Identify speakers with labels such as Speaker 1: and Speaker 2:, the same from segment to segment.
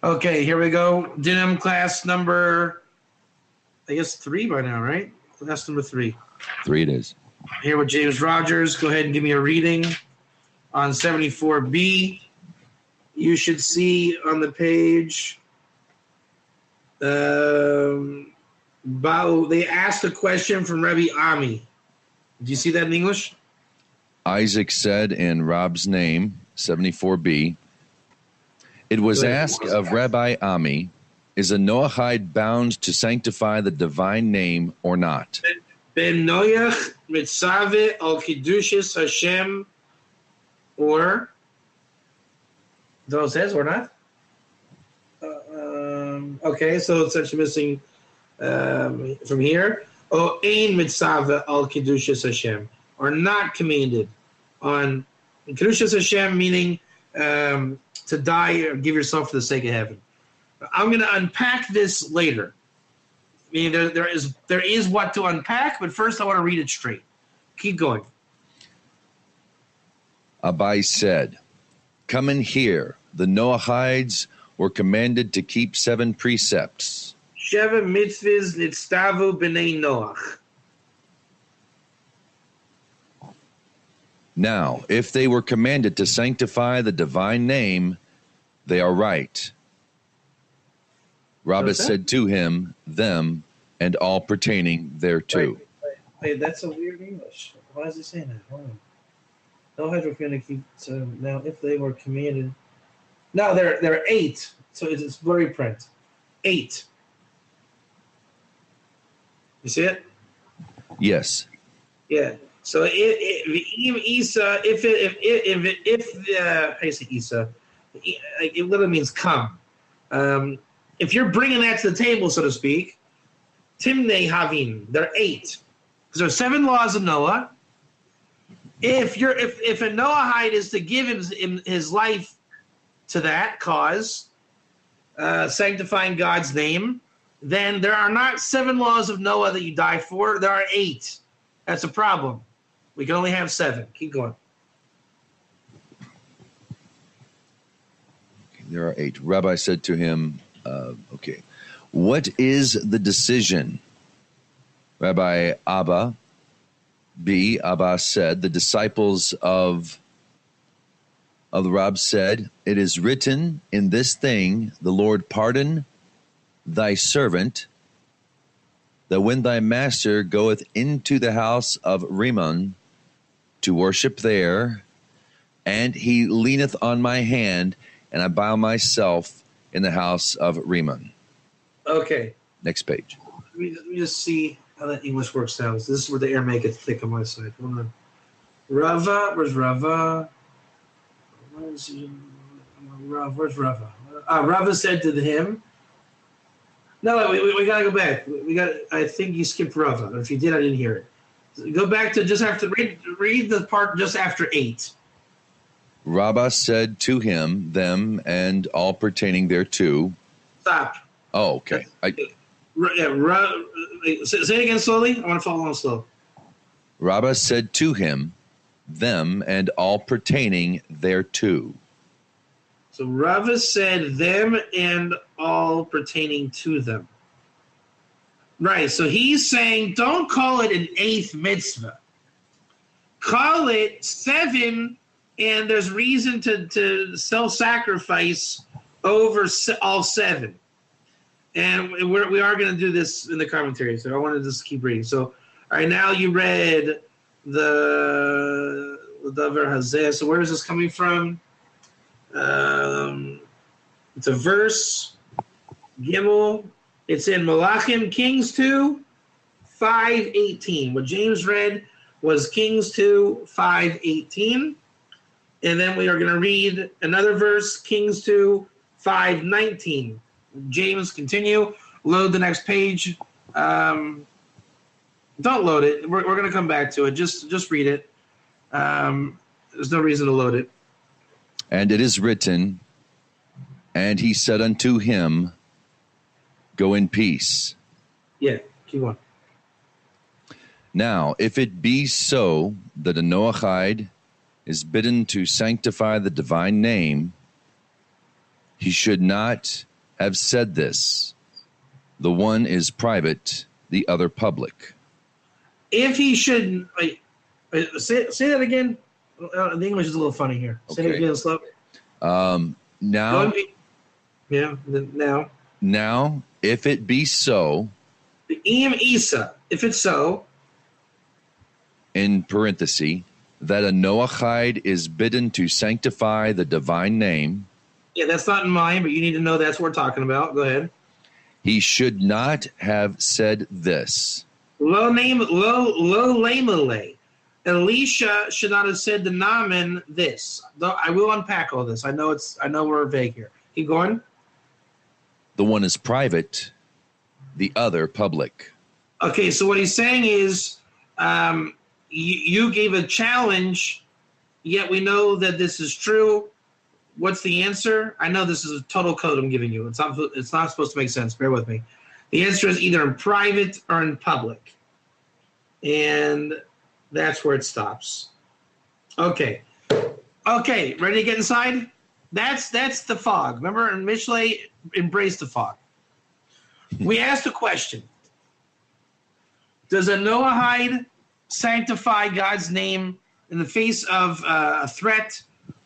Speaker 1: Okay, here we go. Dinim class number, I guess 3 by now, right? Class number 3.
Speaker 2: 3 it is.
Speaker 1: Here with James Rogers. Go ahead and give me a reading on 74B. You should see on the page, they asked a question from Rabbi Ami. Do you see that in English?
Speaker 2: Isaac said in Rob's name, 74b, it was asked of Rabbi Ami, is a Noahide bound to sanctify the divine name or not?
Speaker 1: Ben Noach mitzaveh al kiddushis Hashem, or is that what it says, or not? Okay, so it's actually missing from here. O ein mitzaveh al kiddushis Hashem, or not commanded on kiddushis Hashem, meaning to die or give yourself for the sake of heaven. I'm going to unpack this later. I mean, there is what to unpack, but first I want to read it straight. Keep going.
Speaker 2: Abai said, come in here. The Noahides were commanded to keep 7 precepts.
Speaker 1: Sheva mitzvahs nitztavu b'nei Noach.
Speaker 2: Now, if they were commanded to sanctify the divine name, they are right. Rabbah said to him, them, and all pertaining thereto.
Speaker 1: Wait, that's a weird English. Why is he saying that? Hold on. No hydrophonic keep. So now, if they were commanded, no, they're 8. So it's blurry print. 8. You see it?
Speaker 2: Yes.
Speaker 1: Yeah. So how do you say Isa? It literally means come. If you're bringing that to the table, so to speak, Timnei Havin, they're 8. Because there are 7 laws of Noah. If a Noahide is to give his life to that cause, sanctifying God's name, then there are not 7 laws of Noah that you die for. There are 8. That's a problem. We can only have 7. Keep going.
Speaker 2: There are 8. Rabbi said to him, okay, what is the decision? Rabbi Abba said, the disciples of the Rab said, it is written in this thing, the Lord pardon thy servant, that when thy master goeth into the house of Rimmon to worship there, and he leaneth on my hand, and I bow myself in the house of Rimmon.
Speaker 1: Okay.
Speaker 2: Next page.
Speaker 1: Let me just see how that English works out. This is where the Aramaic gets thick on my side. Hold on. Rava, where's Rava? Where's Rava? Rava said to him, no, we got to go back. I think you skipped Rava. If you did, I didn't hear it. Go back to just after, read the part just after 8.
Speaker 2: Rabbah said to him, them, and all pertaining thereto.
Speaker 1: Stop.
Speaker 2: Oh, okay.
Speaker 1: Say it again slowly. I want to follow along slow.
Speaker 2: Rabbah said to him, them, and all pertaining thereto.
Speaker 1: So Rava said them and all pertaining to them. Right, so he's saying don't call it an 8th mitzvah. Call it 7, and there's reason to self-sacrifice over all 7. And we are going to do this in the commentary, so I want to just keep reading. So, all right, now you read the Davar Hazeh. So where is this coming from? It's a verse, Gimel. It's in Malachim, Kings 2, 5:18. What James read was Kings 2, 5:18. And then we are going to read another verse, Kings 2, 5:19. James, continue. Load the next page. Don't load it. We're going to come back to it. Just read it. There's no reason to load it.
Speaker 2: And it is written, and he said unto him, go in peace.
Speaker 1: Yeah, keep on.
Speaker 2: Now, if it be so that a Noahide is bidden to sanctify the divine name, he should not have said this. The one is private, the other public.
Speaker 1: If he should, say that again. The English is a little funny here. Say it again slow.
Speaker 2: Now,
Speaker 1: now,
Speaker 2: if it be so,
Speaker 1: the Im Isa, if it's so,
Speaker 2: in parenthesis, that a Noachide is bidden to sanctify the divine name.
Speaker 1: Yeah, that's not in mine, but you need to know that's what we're talking about. Go ahead.
Speaker 2: He should not have said this.
Speaker 1: Lo lamele. Elisha should not have said to Naaman this. Though I will unpack all this. I know we're vague here. Keep going.
Speaker 2: The one is private, the other public.
Speaker 1: Okay, so what he's saying is, you gave a challenge, yet we know that this is true. What's the answer? I know this is a total code I'm giving you. It's not supposed to make sense. Bear with me. The answer is either in private or in public. And that's where it stops. Okay. Okay, ready to get inside? That's the fog. Remember, in Mishlei, embrace the fog. We asked a question. Does a Noahide sanctify God's name in the face of a threat?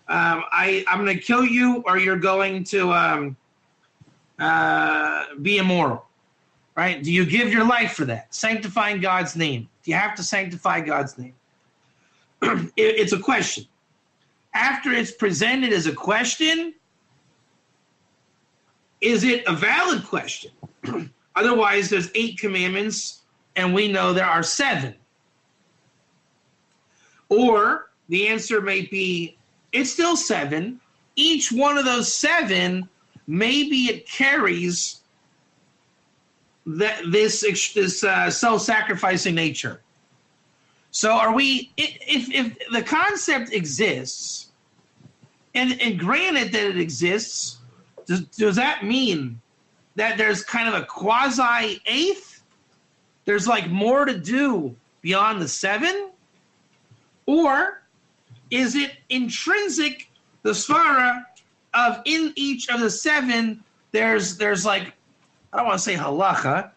Speaker 1: I'm going to kill you, or you're going to be immoral, right? Do you give your life for that? Sanctifying God's name. Do you have to sanctify God's name? It's a question. After it's presented as a question, is it a valid question? Otherwise, there's 8 commandments, and we know there are 7. Or the answer may be, it's still 7. Each one of those 7, maybe it carries this self-sacrificing nature. So are we, if the concept exists, and granted that it exists, does that mean that there's kind of a quasi-8th? There's like more to do beyond the 7? Or is it intrinsic, the svara of in each of the 7, there's like, I don't want to say halacha,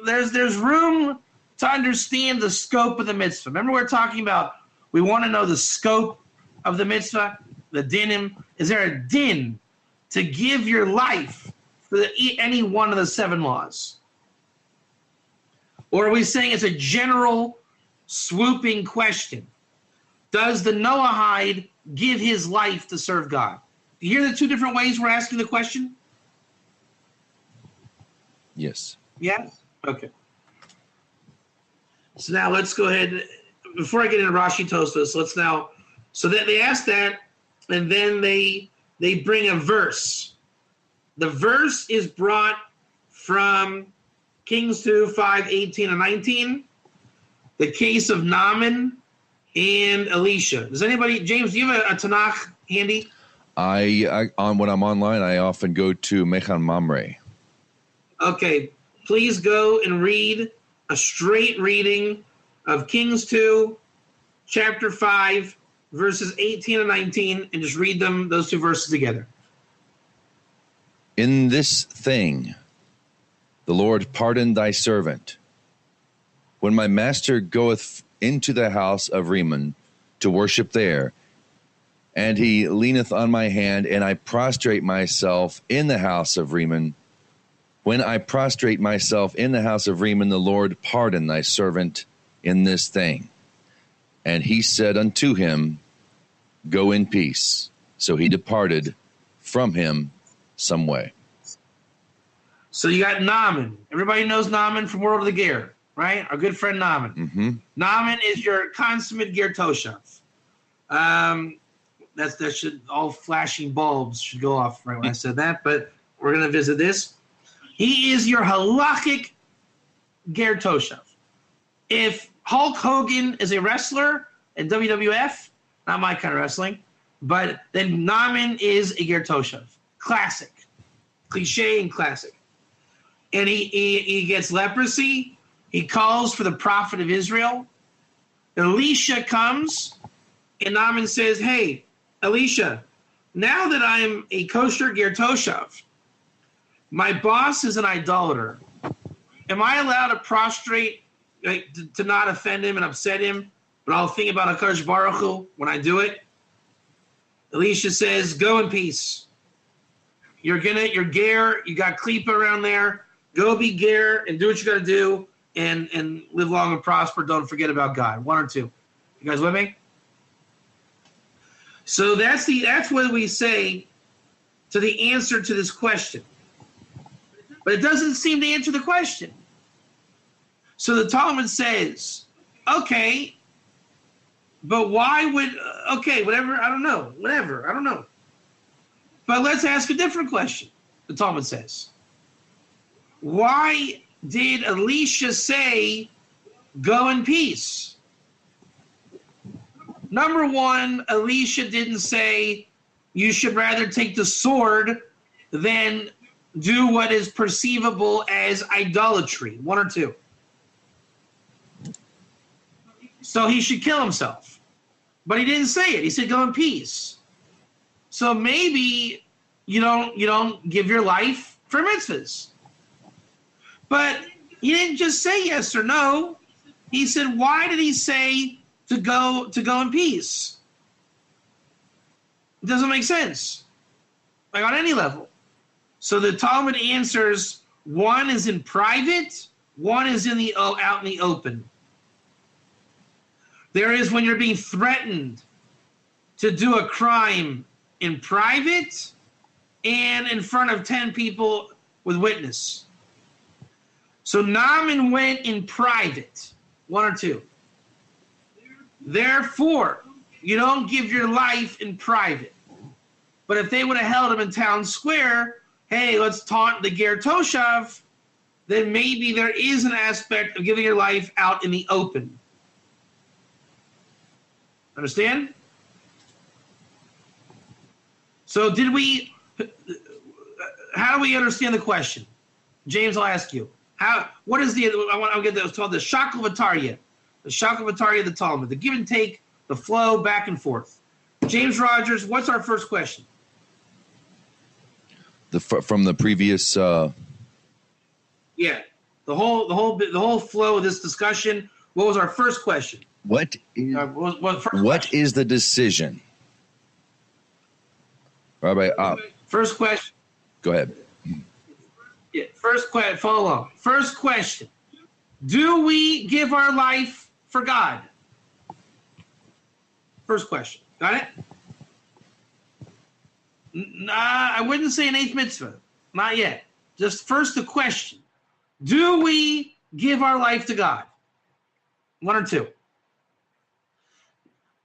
Speaker 1: there's room to understand the scope of the mitzvah. Remember we're talking about, we want to know the scope of the mitzvah, the dinim. Is there a din to give your life for any one of the 7 laws? Or are we saying it's a general swooping question? Does the Noahide give his life to serve God? Do you hear the 2 different ways we're asking the question?
Speaker 2: Yes.
Speaker 1: Yeah? Okay. So now let's go ahead. Before I get into Rashi Tosfos, let's now, so that they ask that, and then they bring a verse. The verse is brought from Kings 2, 5, 18, and 19. The case of Naaman and Elisha. Does anybody, James, do you have a Tanakh handy?
Speaker 2: I when I'm online, I often go to Mechan Mamre.
Speaker 1: Okay, please go and read a straight reading of Kings 2, chapter 5, verses 18 and 19, and just read them, those 2 verses together.
Speaker 2: In this thing, the Lord pardon thy servant. When my master goeth into the house of Rimmon to worship there, and he leaneth on my hand, and I prostrate myself in the house of Rimmon. When I prostrate myself in the house of Rimmon, the Lord pardon thy servant in this thing. And he said unto him, Go in peace. So he departed from him some way.
Speaker 1: So you got Naaman. Everybody knows Naaman from World of the Gear, right? Our good friend Naaman.
Speaker 2: Mm-hmm.
Speaker 1: Naaman is your consummate Ger Toshav. That should, all flashing bulbs should go off right when I said that, but we're going to visit this. He is your halakhic Ger Toshav. If Hulk Hogan is a wrestler in WWF, not my kind of wrestling, but then Naaman is a Ger Toshav. Classic. Cliche and classic. And he gets leprosy. He calls for the prophet of Israel. Elisha comes, and Naaman says, hey, Elisha, now that I'm a kosher Ger Toshav, My boss is an idolater. Am I allowed to prostrate, to not offend him and upset him, but I'll think about HaKadosh Baruch Hu when I do it? Elisha says, go in peace. You're ger, you got klipa around there. Go be ger and do what you got to do and live long and prosper. Don't forget about God. 1 or 2. You guys with me? So that's what we say to the answer to this question. But it doesn't seem to answer the question. So the Talmud says, okay, but why would, whatever, I don't know. But let's ask a different question, the Talmud says. Why did Elisha say, go in peace? Number one, Elisha didn't say you should rather take the sword than do what is perceivable as idolatry. 1 or 2. So he should kill himself. But he didn't say it. He said, go in peace. So maybe you don't give your life for mitzvahs. But he didn't just say yes or no. He said, why did he say to go in peace? It doesn't make sense. Like on any level. So the Talmud answers, one is in private, one is out in the open. There is when you're being threatened to do a crime in private and in front of 10 people with witness. So Naaman went in private, 1 or 2. Therefore, you don't give your life in private. But if they would have held him in town square, hey, let's taunt the Ger Toshav, then maybe there is an aspect of giving your life out in the open. Understand? So how do we understand the question? James, I'll ask you. What is I'll get that. It's called the Shakel V'Tarya. The Shakel V'Tarya of the Talmud. The give and take, the flow, back and forth. James Rogers, what's our first question?
Speaker 2: From the previous.
Speaker 1: Yeah, the whole flow of this discussion. What was our first question?
Speaker 2: What is the decision, Rabbi?
Speaker 1: First question.
Speaker 2: Go ahead.
Speaker 1: Yeah, first question. Follow along. First question: do we give our life for God? First question. Got it? Nah, I wouldn't say an 8th mitzvah. Not yet. Just first the question: do we give our life to God? 1 or 2.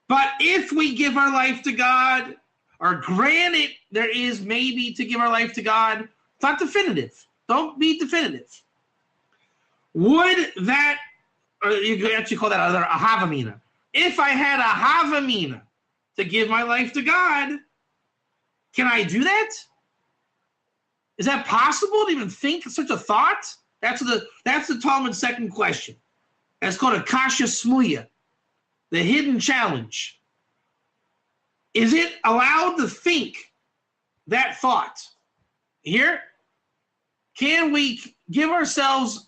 Speaker 1: But if we give our life to God, or granted there is maybe to give our life to God, it's not definitive. Don't be definitive. Would that, or you could actually call that a havamina. If I had a havamina to give my life to God, can I do that? Is that possible to even think such a thought? That's the Talmud's second question. That's called a kasha smuya. The hidden challenge. Is it allowed to think that thought? Here, can we give ourselves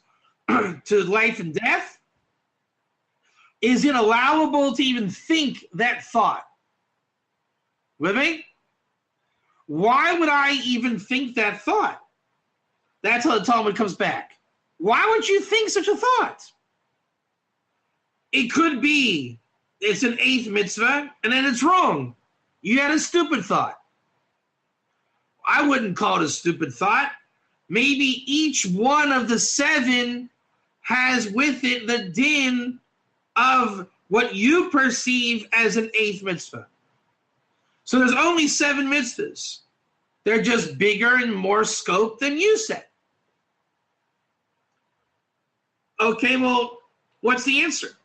Speaker 1: to life and death? Is it allowable to even think that thought? With me? Why would I even think that thought? That's how the Talmud comes back. Why would you think such a thought? It could be it's an 8th mitzvah, and then it's wrong. You had a stupid thought. I wouldn't call it a stupid thought. Maybe each one of the 7 has with it the din of what you perceive as an 8th mitzvah. So there's only 7 mitzvahs. They're just bigger and more scope than you said. Okay, well, what's the answer?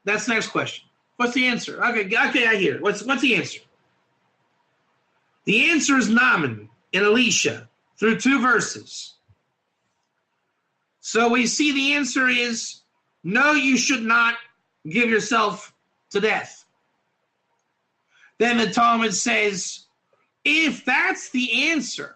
Speaker 1: That's the next question. What's the answer? Okay, I hear it. What's the answer? The answer is Naaman and Elisha through 2 verses. So we see the answer is no, you should not give yourself to death. Then the Talmud says, if that's the answer,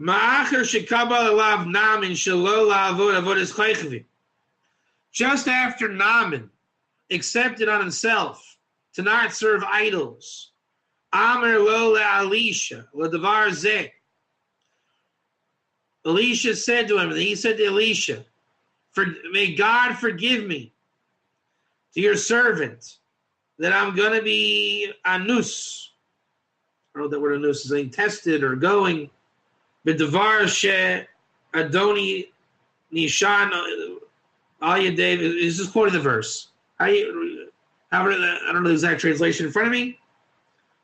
Speaker 1: Ma'acher shekabal alav Naaman shelo la'avod avodas chaychavim. Just after Naaman accepted on himself to not serve idols, Amar lo le'Elisha le'davar zeh. Elisha said to him, and he said to Elisha, may God forgive me to your servant that I'm going to be anus. I don't know what that word anus is, saying tested or going. B'davar she Adoni Nishan Ayadev. This is quoting the verse. I don't know the exact translation in front of me,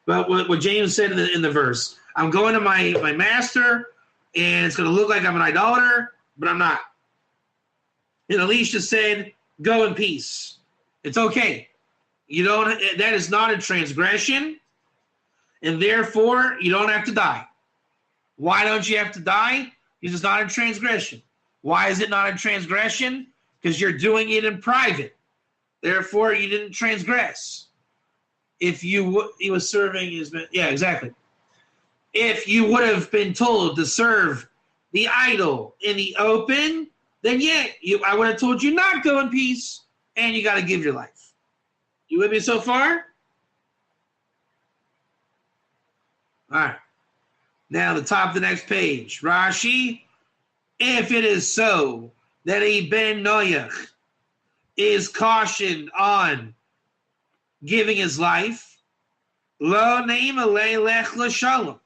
Speaker 1: but what James said in the verse. I'm going to my master, and it's going to look like I'm an idolater, but I'm not. And Elisha said, go in peace. It's okay. That is not a transgression, and therefore you don't have to die. Why don't you have to die? Because it's not a transgression. Why is it not a transgression? Because you're doing it in private. Therefore, you didn't transgress. If he was serving his, yeah, exactly. If you would have been told to serve the idol in the open, then yeah, I would have told you not go in peace, and you got to give your life. You with me so far? All right. Now, the top of the next page. Rashi, if it is so that a Ben Noach is cautioned on giving his life, lo neim alei lech l'shalom.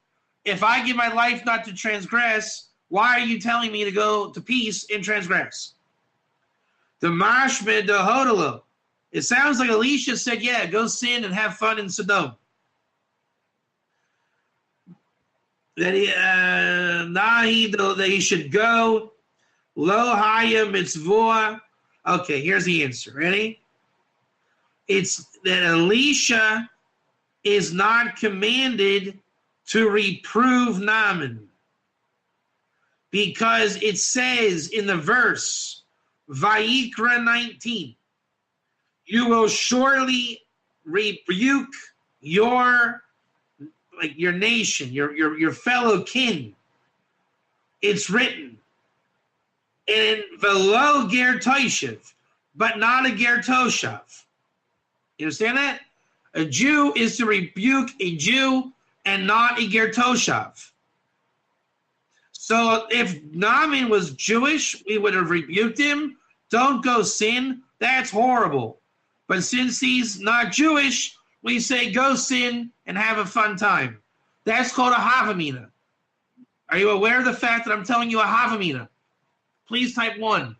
Speaker 1: If I give my life not to transgress, why are you telling me to go to peace and transgress? The mashmid the hodalo. It sounds like Elisha said, yeah, go sin and have fun in Sodom. That he should go. Lo haya mitzvot. Okay, here's the answer. Ready? It's that Elisha is not commanded to reprove Naaman, because it says in the verse, Vayikra 19, you will surely rebuke your nation, your fellow kin. It's written. And velo ger Toshav, but not a ger Toshav. You understand that? A Jew is to rebuke a Jew and not a ger Toshav. So if Naaman was Jewish, we would have rebuked him. Don't go sin. That's horrible. But since he's not Jewish, we say go sin and have a fun time. That's called a Havamina. Are you aware of the fact that I'm telling you a Havamina? Please type 1.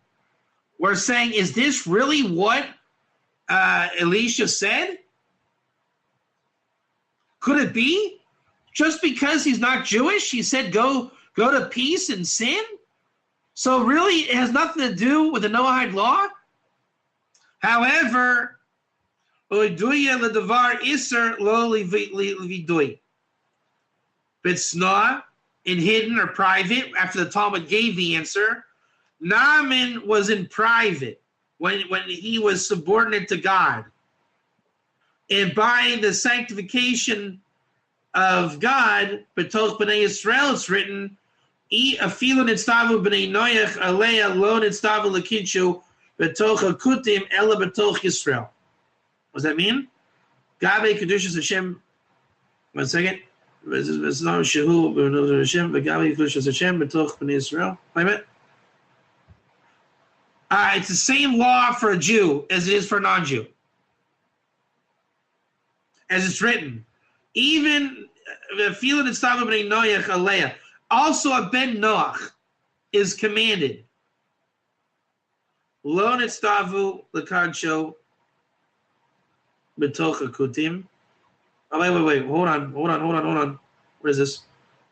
Speaker 1: We're saying, is this really what Elisha said? Could it be? Just because he's not Jewish, he said go to peace and sin? So really, it has nothing to do with the Noahide law? However, Oiduya ledavar iser lo lividui. Bitsna, in hidden or private, after the Talmud gave the answer, Naaman was in private when he was subordinate to God. And by the sanctification of God, betoch b'nei Yisrael, it's written, afilu nitztavu b'nei Noach alea lo nitztavu l'kidshu betoch akutim ela betoch Yisrael. What does that mean? Gabe kedushas Hashem. 1 second. V'znam shehu b'nei Hashem v'gabe kedushas Hashem betoch b'nei Yisrael. Wait a minute. It's the same law for a Jew as it is for a non-Jew. As it's written. Even also a Ben Noach is commanded. Lo nitztavu l'kadsho b'toch akutim. Oh, wait. Hold on. What is this?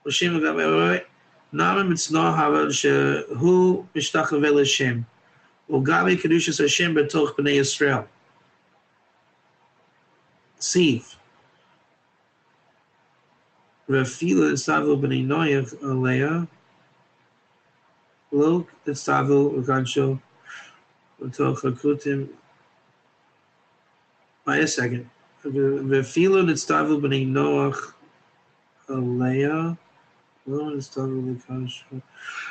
Speaker 1: Wait. Naaman mitznah hava shehu mishtachave l'Hashem. Ugabi kedushas Hashem b'toch b'nei Yisrael. Sieve. Rafila nitztavu b'nei Noach alea. Lo nitztavu l'kadsho b'toch akutim. Wait a second. V'filu nitztavu b'nei Noach alea.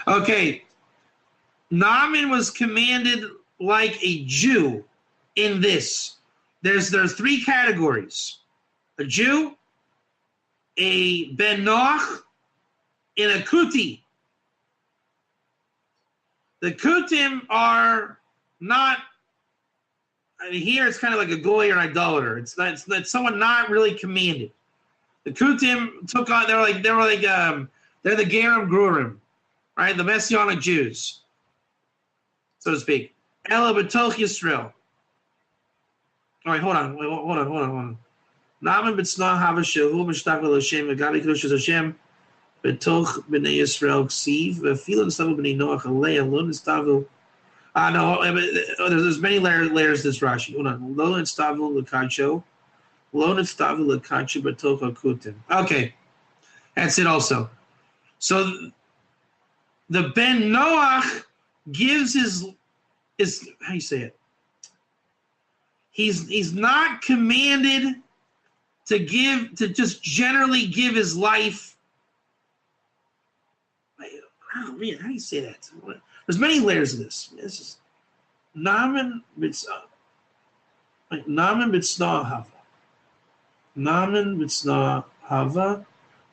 Speaker 1: Okay. Naaman was commanded like a Jew in this. There's three categories: a Jew, a Ben Noach, and a Kuti. The Kutim are not. I mean, here it's kind of like a goy or an idolater. It's someone not really commanded. The Kutim took on. They're the Gerim Grurim, right? The Messianic Jews, so to speak. Ela b'toch Yisrael. All right, hold on. Naaman b'tzna hava shehu b'shtav l'Hashem v'gabi kedushas Hashem b'toch b'nei Yisrael ksiv v'filu nistavu b'nei Noach alei lo nistavu. No, there's many layers to this Rashi. Hold on. Lo nistavu l'kacho, lo nistavu l'kacho b'toch hakutim. Okay, that's it. Also, so the Ben Noach gives his how you say it? He's not commanded to just generally give his life. Oh man, how do you say that? There's many layers of this. This is Naaman b'tzna hava. Naaman b'tzna hava.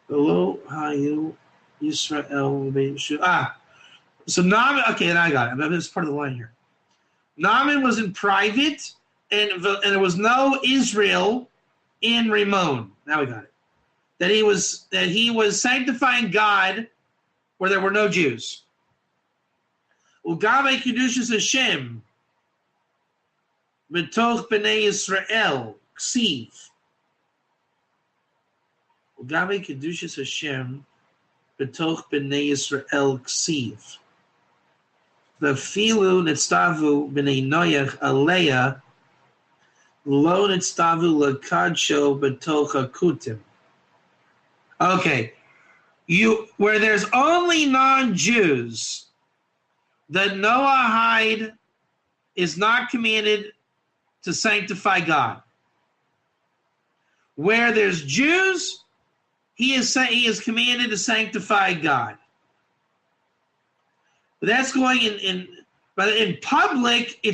Speaker 1: Below hayu Yisrael. So Naaman. Okay, and I got it. That's part of the line here. Naaman was in private, and there was no Israel in Ramon. Now we got it. That he was sanctifying God where there were no Jews. Ugabe kedushas Hashem b'toch b'nei Yisrael ksiv. Ugabe kedushas Hashem b'toch b'nei Yisrael ksiv. V'filu nitztavu b'nei Noach aleya lo nitztavu l'kadsho b'toch hakutim. Okay, where there's only non-Jews, the Noahide is not commanded to sanctify God. Where there's Jews, he is commanded to sanctify God. But that's going but in public, I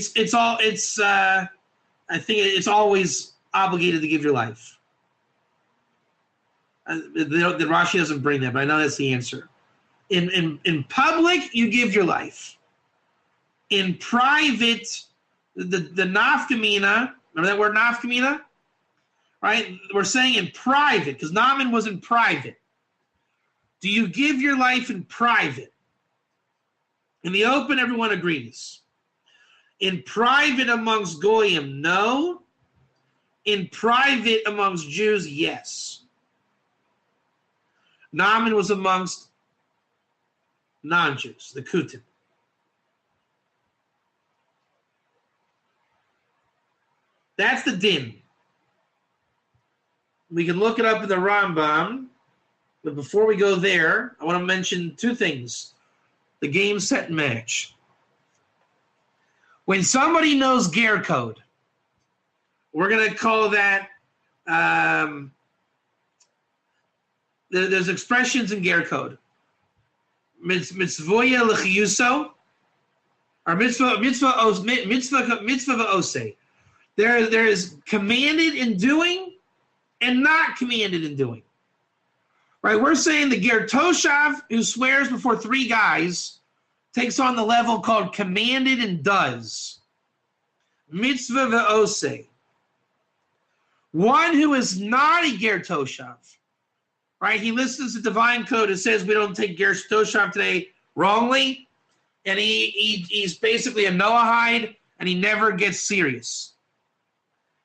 Speaker 1: think it's always obligated to give your life. The Rashi doesn't bring that, but I know that's the answer. In public, you give your life. In private, the nafkamina, remember that word nafkamina? Right? We're saying in private, because Naaman was in private. Do you give your life in private? In the open, everyone agrees. In private amongst Goyim, no. In private amongst Jews, yes. Naaman was amongst non-Jews, the Kutim. That's the din. We can look it up in the Rambam, but before we go there, I want to mention two things. The game, set, and match. When somebody knows Ger code, we're going to call that, there's expressions in Ger code. Mitzvoya l'chiyuso, or mitzvah v'osei. There is commanded in doing and not commanded in doing. Right? We're saying the Ger Toshav, who swears before three guys, takes on the level called commanded and does. Mitzvah v'osei. One who is not a Ger Toshav, right? He listens to divine code and says we don't take Ger Toshav today wrongly, and he's basically a Noahide, and he never gets serious,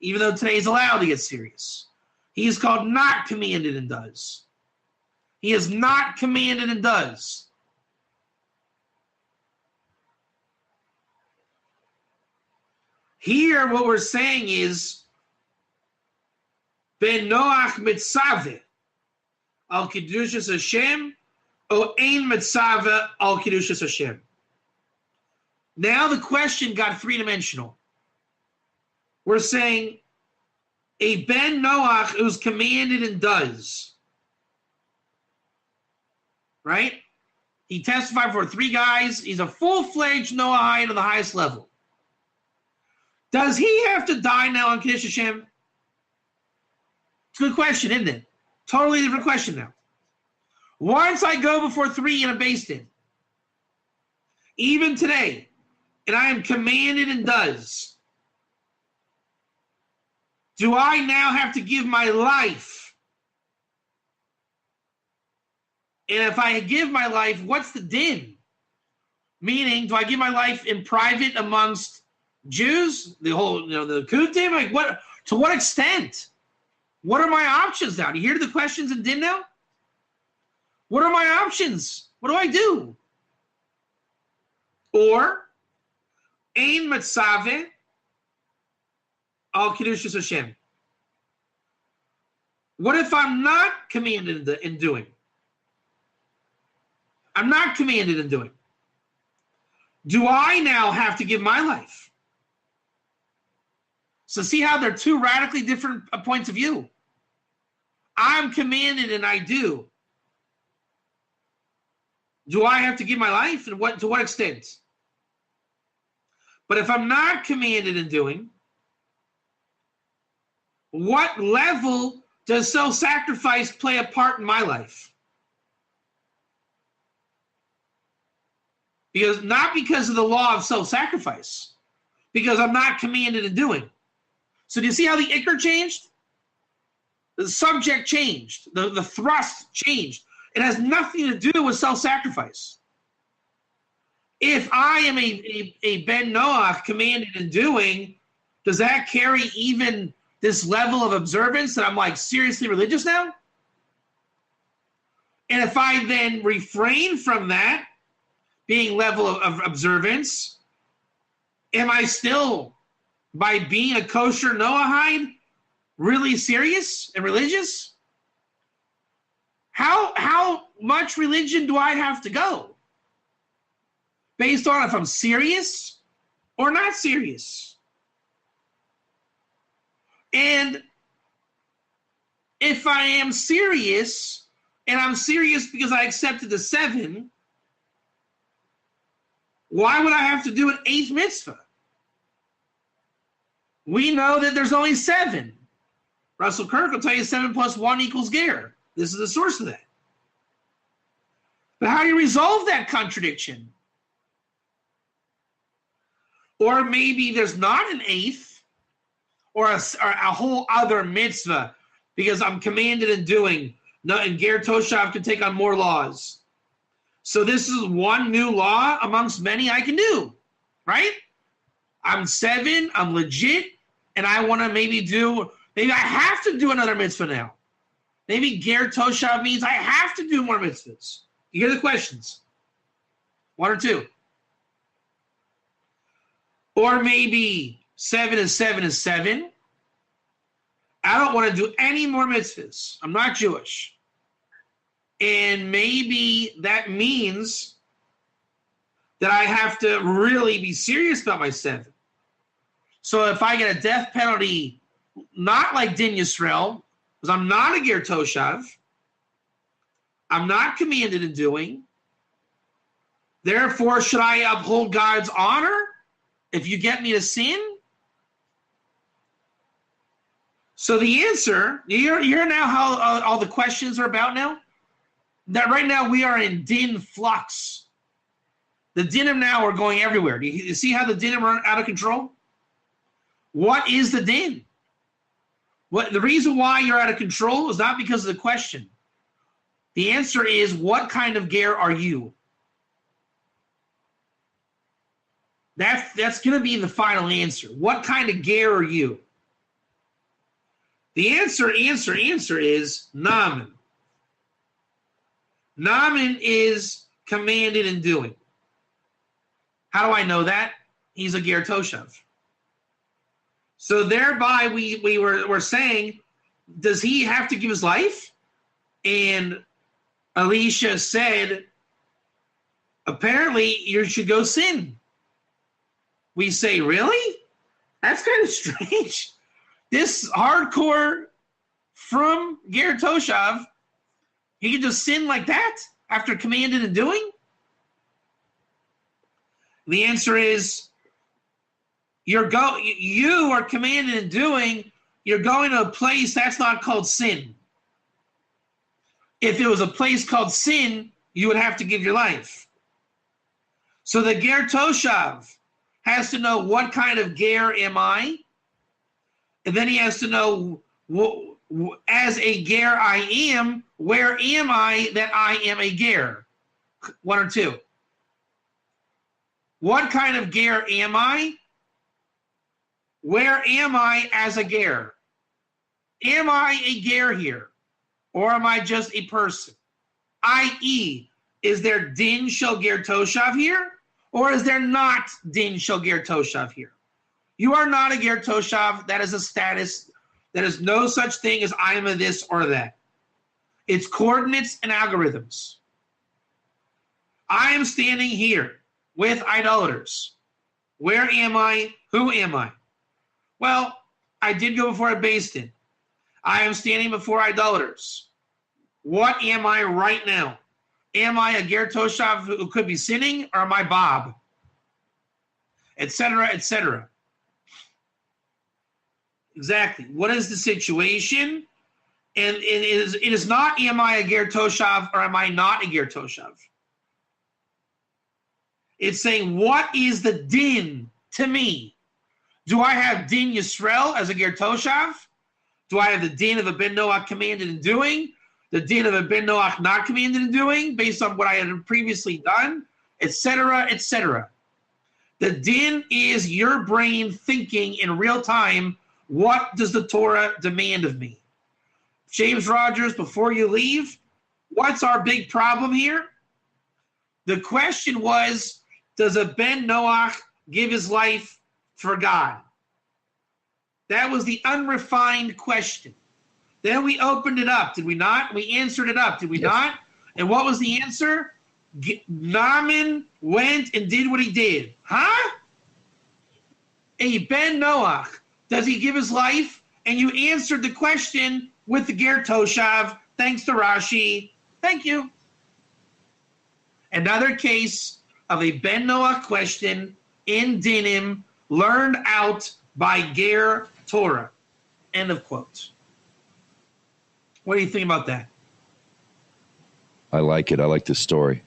Speaker 1: even though today he's allowed to get serious. He is called not commanded and does. He is not commanded and does. Here, what we're saying is Ben Noach mitzaveh al kedushas Hashem o ein mitzaveh al kedushas Hashem. Now the question got three-dimensional. We're saying a Ben Noach who's commanded and does. right? He testified for 3 guys. He's a full-fledged Noahide on the highest level. Does he have to die now on Kiddush Hashem? It's a good question, isn't it? Totally different question now. Once I go before 3 in a Beis Din, even today, and I am commanded and does, do I now have to give my life? And if I give my life, what's the din? Meaning, do I give my life in private amongst Jews? The whole, the Kutim? Like what? To what extent? What are my options now? Do you hear the questions in din now? What are my options? What do I do? Or, Ein Matzave al Kiddush Hashem. What if I'm not commanded in doing? I'm not commanded in doing. Do I now have to give my life? So see how they're 2 radically different points of view. I'm commanded and I do. Do I have to give my life? And to what extent? But if I'm not commanded in doing, what level does self-sacrifice play a part in my life? Not because of the law of self-sacrifice, because I'm not commanded in doing. So do you see how the ikr changed? The subject changed. The thrust changed. It has nothing to do with self-sacrifice. If I am a Ben Noach commanded in doing, does that carry even this level of observance that I'm like seriously religious now? And if I then refrain from that being level of observance, am I still, by being a kosher Noahide, really serious and religious? How much religion do I have to go? Based on if I'm serious or not serious. And if I am serious, and I'm serious because I accepted the 7, why would I have to do an 8th mitzvah? We know that there's only 7. Russell Kirk will tell you 7 plus 1 equals ger. This is the source of that. But how do you resolve that contradiction? Or maybe there's not an 8th or a whole other mitzvah because I'm commanded in doing. No, and ger Toshav can take on more laws. So this is one new law amongst many I can do, right? I'm 7, I'm legit, and I want to maybe I have to do another mitzvah now. Maybe ger Toshav means I have to do more mitzvahs. You hear the questions? 1 or 2. Or maybe 7 is 7 is 7. I don't want to do any more mitzvahs. I'm not Jewish. And maybe that means that I have to really be serious about my 7. So if I get a death penalty, not like Din Yisrael, because I'm not a ger Toshav, I'm not commanded in doing, therefore should I uphold God's honor if you get me to sin? So the answer, you hear now how all the questions are about now? That right now we are in din flux. The dinim now are going everywhere. Do you see how the dinim are out of control? What is the din? The reason why you're out of control is not because of the question. The answer is, what kind of ger are you? That's going to be the final answer. What kind of ger are you? The answer is Naaman. Naaman is commanded in doing. How do I know that? He's a ger Toshav. So thereby we're saying, does he have to give his life? And Elisha said, apparently you should go sin. We say, really? That's kind of strange. This hardcore from ger Toshav, he can just sin like that? after commanded and doing? The answer is you are commanded and doing, you're going to a place that's not called sin. If it was a place called sin, you would have to give your life. So the ger toshav has to know what kind of ger am I, and then he has to know, as a ger I am, where am I that I am a ger? One or two. What kind of ger am I? Where am I as a ger? Am I a ger here? Or am I just a person? I.e., is there din shel ger toshav here? Or is there not din shel ger toshav here? You are not a ger toshav. That is a status. There is no such thing as I am a this or that. It's coordinates and algorithms. I am standing here with idolaters. Where am I? Who am I? Well, I did go before a beis din. I am standing before idolaters. What am I right now? Am I a ger toshav who could be sinning, or am I Bob? Etc., etc. Exactly. What is the situation? And it is not, am I a ger toshav or am I not a ger toshav? It's saying, what is the din to me? Do I have din Yisrael as a ger toshav? Do I have the din of a ben Noach commanded in doing? The din of a ben Noach not commanded in doing, based on what I had previously done, etc., etc. The din is your brain thinking in real time, what does the Torah demand of me? James Rogers, before you leave, what's our big problem here? The question was, does a ben Noach give his life for God? That was the unrefined question. Then we opened it up, did we not? We answered it up, did we not? And what was the answer? Naaman went and did what he did. Huh? A ben Noach, does he give his life? And you answered the question with the ger toshav, thanks to Rashi. Thank you. Another case of a ben Noach question in Dinim learned out by ger Torah. End of quote. What do you think about that?
Speaker 2: I like it. I like the story.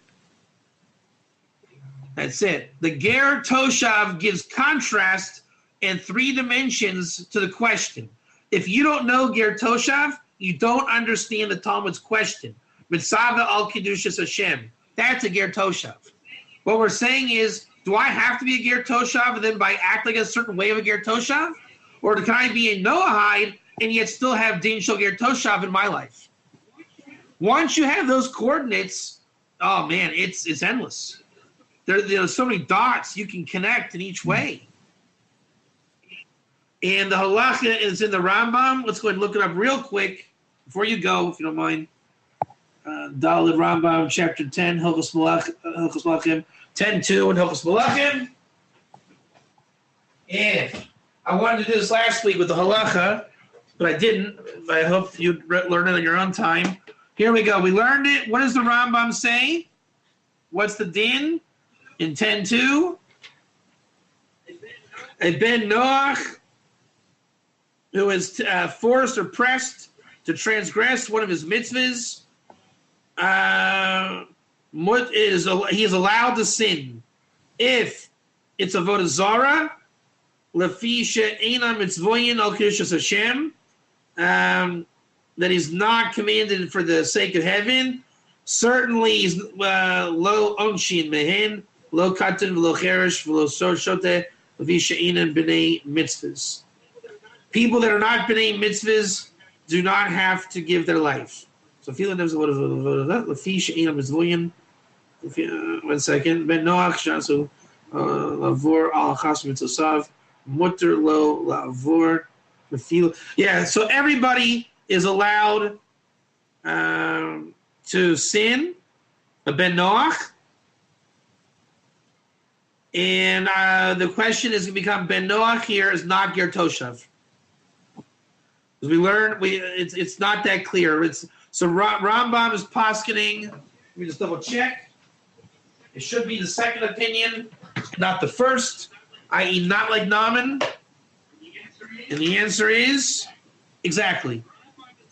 Speaker 1: That's it. The ger toshav gives contrast in 3 dimensions to the question. If you don't know ger toshav, you don't understand the Talmud's question. Mitzvah al kedushas Hashem. That's a ger toshav. What we're saying is, do I have to be a ger toshav and then by act like a certain way of a ger toshav? Or can I be a Noahide and yet still have din shel ger toshav in my life? Once you have those coordinates, oh man, it's endless. There's so many dots you can connect in each way. And the halacha is in the Rambam. Let's go ahead and look it up real quick before you go, if you don't mind. Daled Rambam, chapter 10, Hilchos Malachim, 10:2 and Hilchos Malachim. And I wanted to do this last week with the halacha, but I didn't. I hope you'd learn it on your own time. Here we go. We learned it. What does the Rambam say? What's the din in 10:2? A ben Noach who is forced or pressed to transgress one of his mitzvahs, he is allowed to sin. If it's avodah zarah, lefi she'ena mitzvoyin al kedushas Hashem, that he's not commanded for the sake of heaven, certainly he's lo onshin mehen, lo katan v'lo cheresh v'lo shote lefi she'ena b'nei mitzvahs. People that are not b'nei mitzvahs do not have to give their life. So feeling there's a lot of lefi she'ena mitzvoyin. 1 second. Ben Noach shasu lavor al chas mitzosav mutter lo lavor lefil. Yeah. So everybody is allowed to sin. A ben Noach. And the question is going to become ben Noach here is not ger toshav. As we learned, it's not that clear. So Rambam is poskening Let me just double check. It should be the second opinion, not the first, i.e. not like Naaman. And the answer is exactly.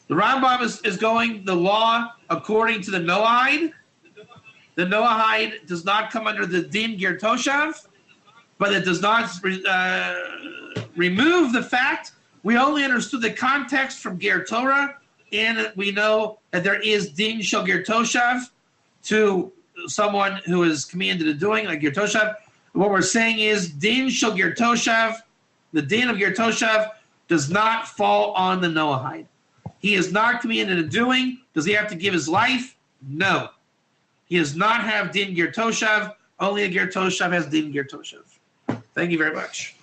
Speaker 1: The Rambam is going the law according to the Noahide. The Noahide does not come under the Din Ger Toshav, but it does not remove the fact we only understood the context from Ger Torah, and we know that there is Din Shel Ger Toshav to someone who is commanded to doing, like Ger Toshav. What we're saying is Din Shel Ger Toshav, the Din of Ger Toshav, does not fall on the Noahide. He is not commanded to doing. Does he have to give his life? No. He does not have Din Ger Toshav. Only a Ger Toshav has Din Ger Toshav. Thank you very much.